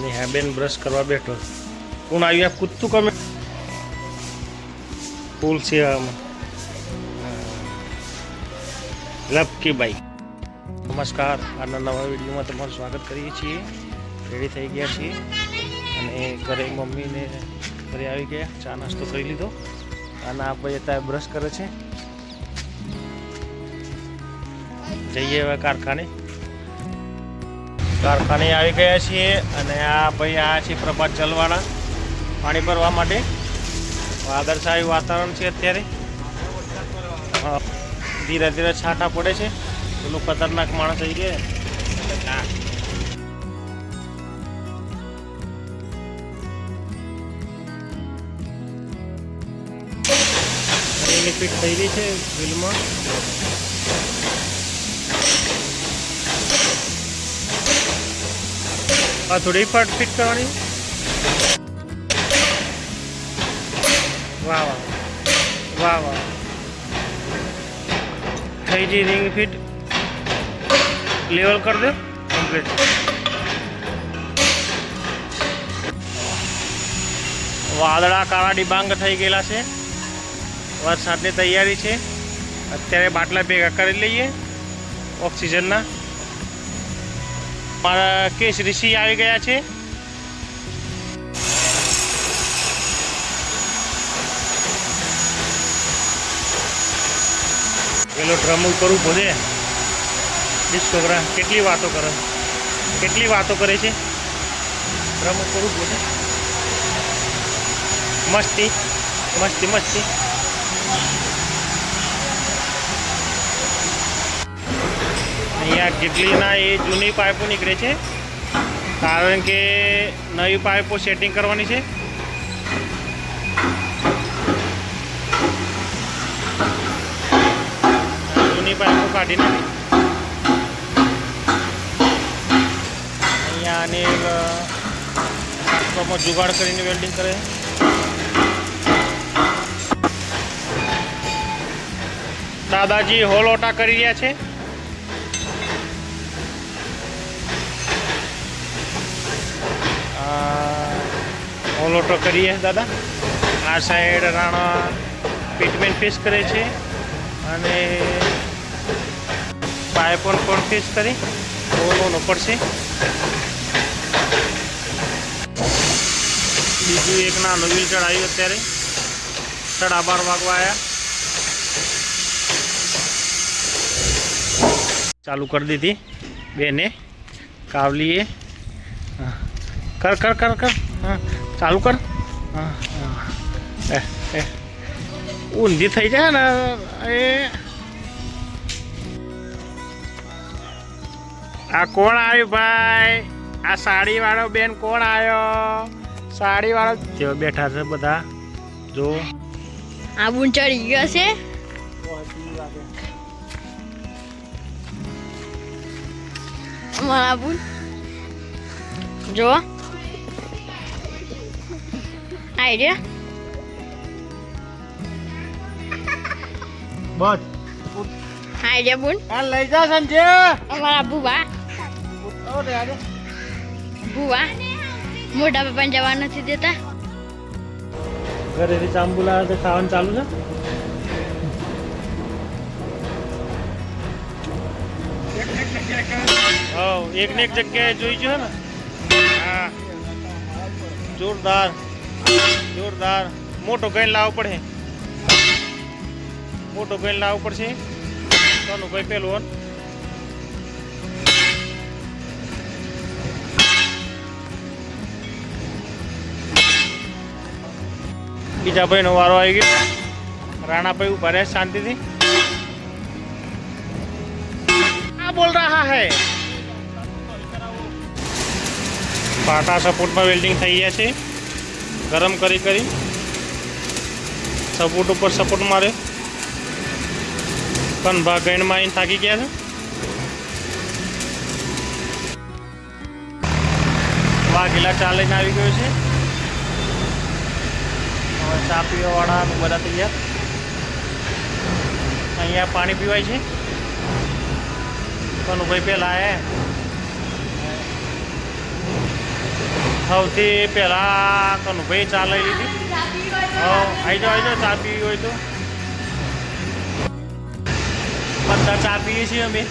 નેહાબેન brush કરવા બેઠો. કોણ આવ્યું? આ કૂદતું કમે ફૂલ છે આમાં. લપકીભાઈ નમસ્કાર. આના નવા વિડીયોમાં તમારું સ્વાગત કરીએ છીએ. રેડી થઈ ગયા છીએ અને ઘરે મમ્મીને ઘરે આવી ગયા. ચા નાસ્તો કરી લીધો. આના ભાઈ અત્યારે બ્રશ કરે છે. જઈએ હવે કારખાને આવી ગયા છીએ અને આ ભાઈ આ છે પ્રભાત ચલવાળા પાણી ભરવા માટે. વાદળછાયું વાતાવરણ છે અત્યારે. ધીરે ધીરે છાંટા પડે છે. પેલું ખતરનાક માણસ થઈ ગયા. ફિટ થઈ રહી છે વ્હીલમાં. આ થોડી ફટ ફિટ કરવાની. વાહ વાહ વાહ વાહ. થઈ ગઈ રિંગ ફિટ. લેવલ કરી દો કમ્પ્લીટ. વાદળા કાળા ડિબાંગ થઈ ગયેલા છે. વરસાદની તૈયારી છે. અત્યારે બાટલા ભેગા કરી લઈએ ઓક્સિજનના. મારા કેશ ઋષિ આવી ગયા છે. પેલો ડ્રમ કરવું પડે. છોકરા કેટલી વાતો કરે છે. ડ્રમ કરવું પડે. મસ્તી. અહીંયા કેટલીના એ જૂની પાઇપો નીકળે છે કારણ કે નવી પાઇપો સેટિંગ કરવાની છે. જૂની પાઇપો કાઢી નાખી. અહીંયા આને ટ્રાન્સફોર્મર જુગાડ કરીને વેલ્ડિંગ કરે. દાદાજી હોલ ઓટા કરી રહ્યા છે. ઓલોટો કરીએ દાદા. આ સાઈડ રાણા પીટમેન ફિશ કરે છે અને પાઇપોન પણ ફિશ કરી ઓલો પડશે. બીજું એક નાનું વ્હીલ ચડાવ્યું. અત્યારે 12:30 વાગવા આવ્યા. ચાલુ કરી દીધી બેને. કાવલીએ કર હા ચાલુ કર. હા ઊંધી થઈ જાય ને એ. આ કોણ આવ્યું ભાઈ? આ સાડીવાળો બેન કોણ આવ્યો? સાડીવાળો જો બેઠા છે બધા. જો આ બુન ચડી ગયો છે. અમારા બુન જો આઈડિયા બસ આઈડિયા બુન આ લઈ જા સંજે. અમારા બુવા મોટા પપ્પાને જવા નથી દેતા. ઘરેથી ચાંબુલા ખાવાનું ચાલુ છે. એક ને એક જગ્યાએ જોઈ છે ને. હા જોરદાર મોટો ગઈને લાવવો પડે. કોનું ભાઈ પેલું બીજા ભાઈનો વારો આવી ગયો. રાણાભાઈ ઉભા રહ્યા શાંતિથી. આ બોલ રહા હૈ. પાટા સપોર્ટમાં વેલ્ડિંગ થઈ ગયા છે. ગરમ કરી સપોર્ટ ઉપર સપોર્ટ મારે. પણ ગણમાં આવીને થાકી ગયા છે. વાઘેલા ચા લઈને આવી ગયો છે. હવે ચા પીવાવાળા બધા તૈયાર. અહીંયા પાણી પીવાય છે. કનુભાઈ પહેલાં આવ્યા. સૌથી પહેલાં કનુભાઈ ચા લઈ લીધી. આવી જાઓ ચા પીવી હોય તો. બધા ચા પીએ છીએ અમે.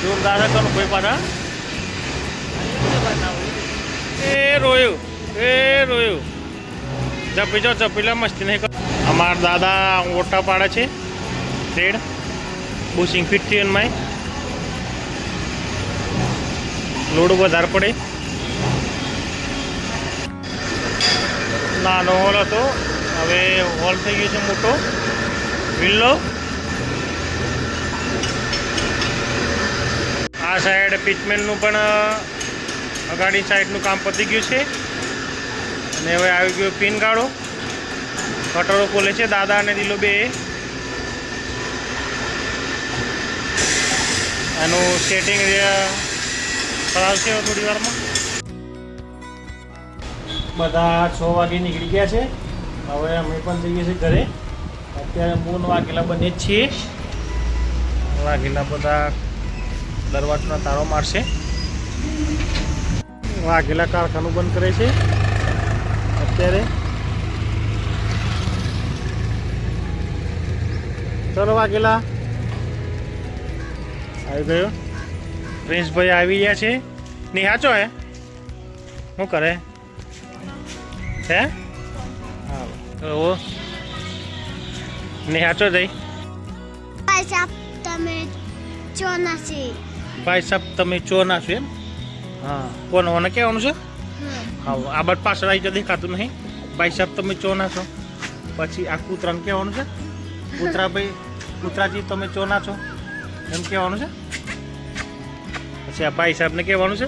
જોરદાર કનુભાઈ પાછા. એ રોયું જપી જાઓ જપી લે, મસ્તી નહીં કર. અમારા દાદા ઓટા પાડે છે ટ્રેડ બુશિંગ ફિટ થયું એમાં લોડ વધારે પડે. નાનો હોલ હતો, હવે હોલ થઈ ગયો છે મોટો વિલ્લો. આ સાઈડ પિચમેન્ટનું પણ અગાડી સાઈડનું કામ પતી ગયું છે અને હવે આવી ગયો પિન ગાળો. કટરો ખોલે છે દાદા અને દિલો બે. આનું સેટિંગ કરાવશે થોડી વારમાં. બધા 6 વાગે નીકળી ગયા છે. હવે અમે પણ જઈએ છીએ ઘરે. અત્યારે 9 વાગેલા બને જ છીએ. વાગેલા બધા દરવાજાનો તાળો મારશે. વાઘેલા કારખાનું બંધ કરે છે અત્યારે. ચલો વાઘેલા આવી ગયો. પ્રિન્સભાઈ આવી ગયા છે. નિહાચો હે શું કરે હે? હા નિહાચો જઈ. ભાઈ સાહેબ તમે ચોના છો એમ? હા કોને ઓને કહેવાનું છે? હા આ બટ પાછળ આવી તો દેખાતું નહીં. ભાઈ સાહેબ તમે ચોના છો. પછી આ કૂતરાને કહેવાનું છે કૂતરાભાઈ કૂતરાજી તમે ચોના છો એમ કહેવાનું છે. પછી આ ભાઈ સાહેબને કહેવાનું છે.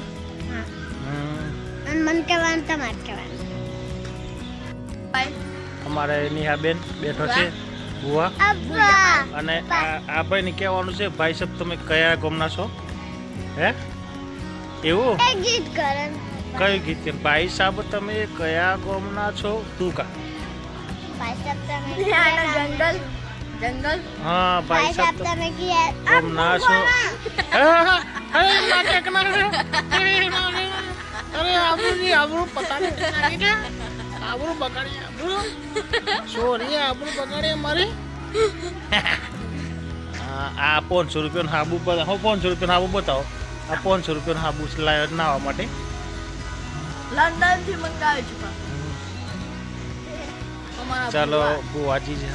અમારે નિહાબેન બેઠો છે બુઆ. અને આ ભાઈને કહેવાનું છે ભાઈ સાહેબ તમે કયા ગામના છો? હે એવું કયું ગીત કે ભાઈ સાહેબ તમે કયા ગામના છો? તું કા હા ભાઈ સાહેબ તમે ગામના છો? અરે આબરૂ પતા નહીં આબરૂ બગાડી આબરૂ સોરી આબરૂ બગાડી અમારી. આ 500 રૂપિયાનો હાબુ બતાવો. 500 રૂપિયાનો હાબુ બતાવો. આ 500 રૂપિયાનો હાબુ લાવ્યો નાવા માટે લંડનથી મંગાવ્યો છું. ચાલો બુવાજી છે.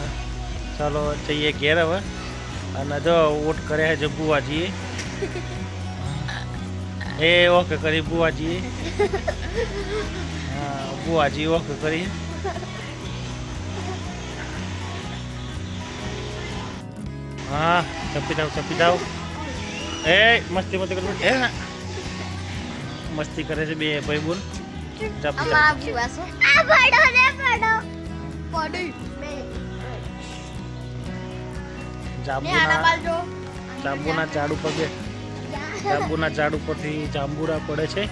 ચાલો જઈએ ઘેર હવે. અને જો ઓટ કર્યા છે બુવાજીએ. એ ઓકે કરી બુવાજીએ. હા બુવાજી ઓકે કરી. હા ચપી જાવ. એ મસ્તી મસ્તી કરું. એ મસ્તી કરે છે બે ભાઈ બોલ. જાંબુના ઝાડ ઉપર બે જાંબુના ઝાડ ઉપરથી જાંબુરા પડે છે.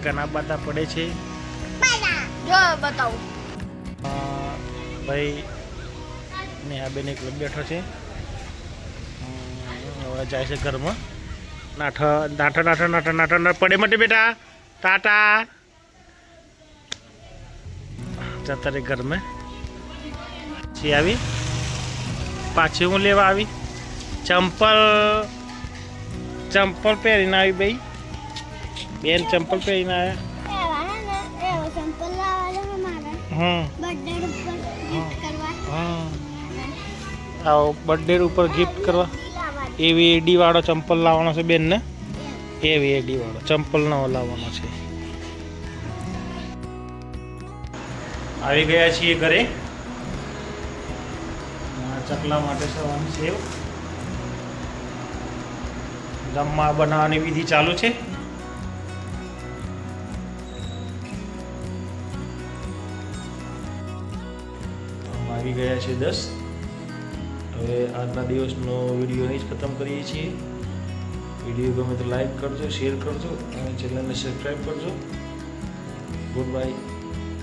ઘણા બધા પડે છે. ભાઈ નેહાબેન એક બેઠો છે. હવે જાય છે ઘરમાં. નાઠા પડે માટે બેટા ટાટા જતા રે ઘરમાં. પછી આવી પાછી હું લેવા આવી. ચંપલ પહેરીને આવી ભાઈ. બેન ચંપલ પહેરીને આવ્યા. બર્થડે ઉપર ગિફ્ટ કરવા એવી એડી વાળો ચંપલ લાવવાનો છે બેન ને. એવી એડી વાળો ચંપલ નવો લાવવાનો છે. આવી ગયા છીએ ઘરે. ચકલા માટે સવાની સેવ જમવા બનાવવાની વિધિ ચાલુ છે. આવી ગયા છે 10. હવે આજના દિવસનો વિડીયો અહીં જ ખતમ કરીએ છીએ. વિડીયો ગમે તો લાઈક કરજો, શેર કરજો અને ચેનલને સબસ્ક્રાઈબ કરજો. Good bye.